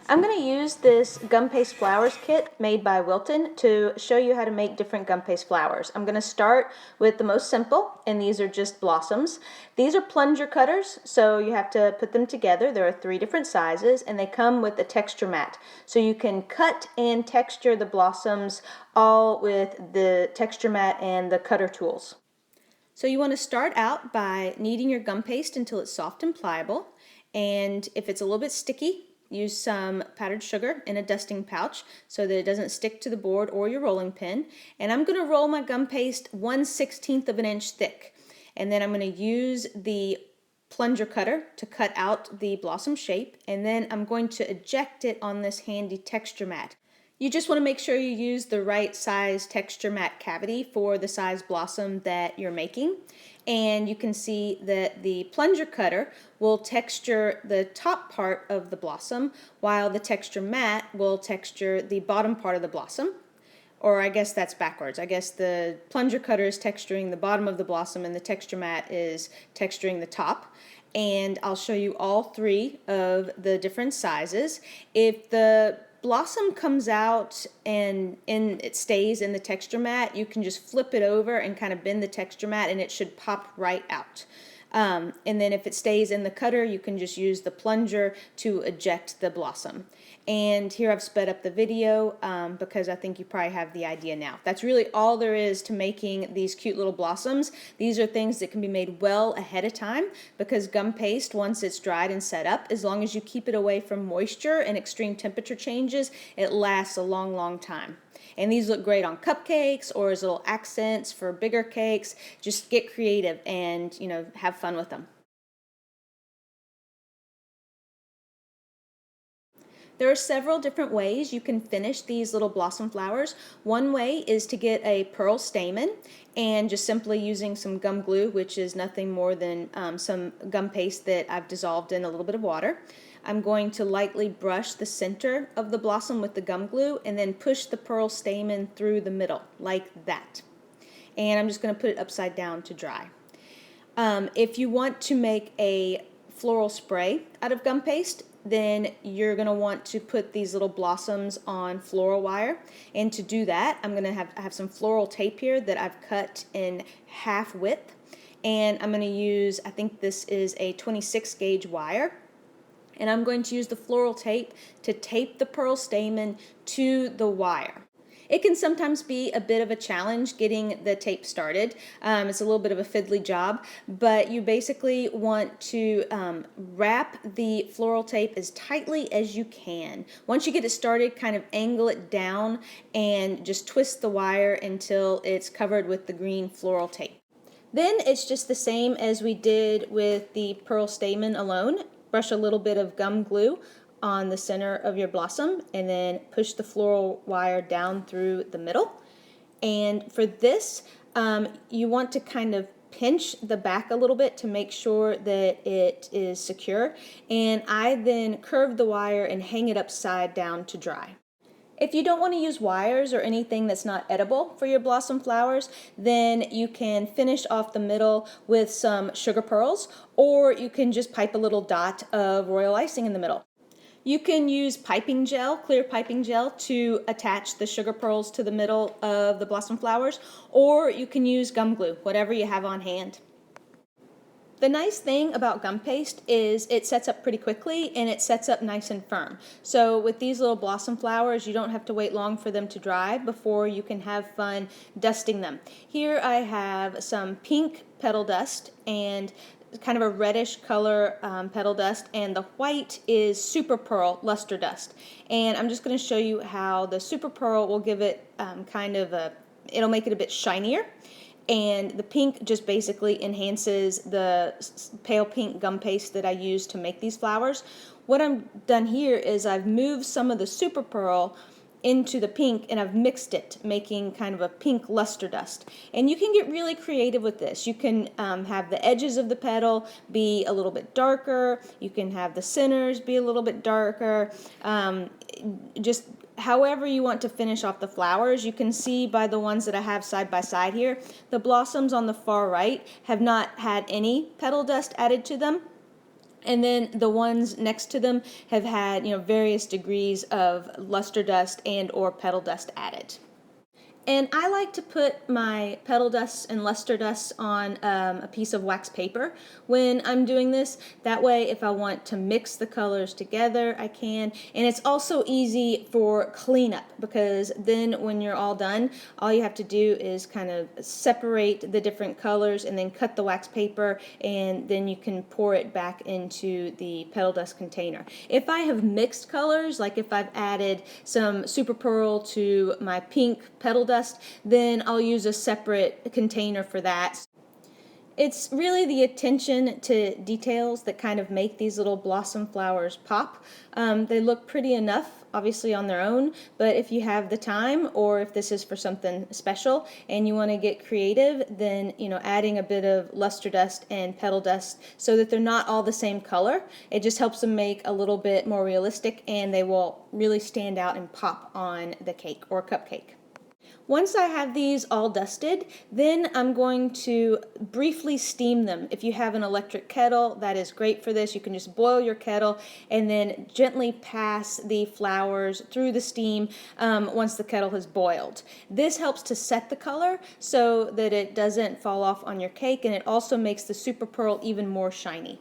I'm going to use this gum paste flowers kit made by Wilton to show you how to make different gum paste flowers. I'm going to start with the most simple, and these are just blossoms. These are plunger cutters, so you have to put them together. There are 3 different sizes, and they come with a texture mat. So you can cut and texture the blossoms all with the texture mat and the cutter tools. So you want to start out by kneading your gum paste until it's soft and pliable, and if it's a little bit sticky, use some powdered sugar in a dusting pouch so that it doesn't stick to the board or your rolling pin. And I'm going to roll my gum paste 1/16 of an inch thick, and then I'm going to use the plunger cutter to cut out the blossom shape, and then I'm going to eject it on this handy texture mat. You just want to make sure you use the right size texture mat cavity for the size blossom that you're making. And you can see that the plunger cutter will texture the top part of the blossom, while the texture mat will texture the bottom part of the blossom. Or I guess that's backwards. I guess the plunger cutter is texturing the bottom of the blossom and the texture mat is texturing the top. And I'll show you all 3 of the different sizes. If the blossom comes out and it stays in the texture mat, you can just flip it over and kind of bend the texture mat and it should pop right out. And then if it stays in the cutter, you can just use the plunger to eject the blossom. And here I've sped up the video because I think you probably have the idea now. That's really all there is to making these cute little blossoms. These are things that can be made well ahead of time because gum paste, once it's dried and set up, as long as you keep it away from moisture and extreme temperature changes, it lasts a long, long time. And these look great on cupcakes or as little accents for bigger cakes. Just get creative and, have fun with them. There are several different ways you can finish these little blossom flowers. One way is to get a pearl stamen and just simply using some gum glue, which is nothing more than some gum paste that I've dissolved in a little bit of water. I'm going to lightly brush the center of the blossom with the gum glue and then push the pearl stamen through the middle like that. And I'm just going to put it upside down to dry. If you want to make a floral spray out of gum paste, then you're going to want to put these little blossoms on floral wire. And to do that, I'm going to have some floral tape here that I've cut in half width. And I'm going to use, I think this is a 26 gauge wire. And I'm going to use the floral tape to tape the pearl stamen to the wire. It can sometimes be a bit of a challenge getting the tape started. It's a little bit of a fiddly job, but you basically want to wrap the floral tape as tightly as you can. Once you get it started, kind of angle it down and just twist the wire until it's covered with the green floral tape. Then it's just the same as we did with the pearl stamen alone. Brush a little bit of gum glue on the center of your blossom and then push the floral wire down through the middle. And for this, you want to kind of pinch the back a little bit to make sure that it is secure. And I then curve the wire and hang it upside down to dry. If you don't want to use wires or anything that's not edible for your blossom flowers, then you can finish off the middle with some sugar pearls, or you can just pipe a little dot of royal icing in the middle. You can use piping gel, clear piping gel, to attach the sugar pearls to the middle of the blossom flowers, or you can use gum glue, whatever you have on hand. The nice thing about gum paste is it sets up pretty quickly and it sets up nice and firm. So with these little blossom flowers, you don't have to wait long for them to dry before you can have fun dusting them. Here I have some pink petal dust and kind of a reddish color petal dust, and the white is super pearl luster dust. And I'm just going to show you how the super pearl will give it it'll make it a bit shinier. And the pink just basically enhances the pale pink gum paste that I use to make these flowers. What I've done here is I've moved some of the super pearl into the pink and I've mixed it, making kind of a pink luster dust. And you can get really creative with this. You can have the edges of the petal be a little bit darker. You can have the centers be a little bit darker. Just however you want to finish off the flowers. You can see by the ones that I have side by side here, the blossoms on the far right have not had any petal dust added to them. And then the ones next to them have had, various degrees of luster dust and or petal dust added. And I like to put my petal dust and luster dust on a piece of wax paper when I'm doing this. That way, if I want to mix the colors together, I can. And it's also easy for cleanup, because then when you're all done, all you have to do is kind of separate the different colors and then cut the wax paper, and then you can pour it back into the petal dust container. If I have mixed colors, like if I've added some super pearl to my pink petal dust, then I'll use a separate container for that. It's really the attention to details that kind of make these little blossom flowers pop. They look pretty enough, obviously, on their own, but if you have the time, or if this is for something special and you want to get creative, then adding a bit of luster dust and petal dust so that they're not all the same color, it just helps them make a little bit more realistic, and they will really stand out and pop on the cake or cupcake. Once I have these all dusted, then I'm going to briefly steam them. If you have an electric kettle, that is great for this. You can just boil your kettle and then gently pass the flowers through the steam once the kettle has boiled. This helps to set the color so that it doesn't fall off on your cake, and it also makes the super pearl even more shiny.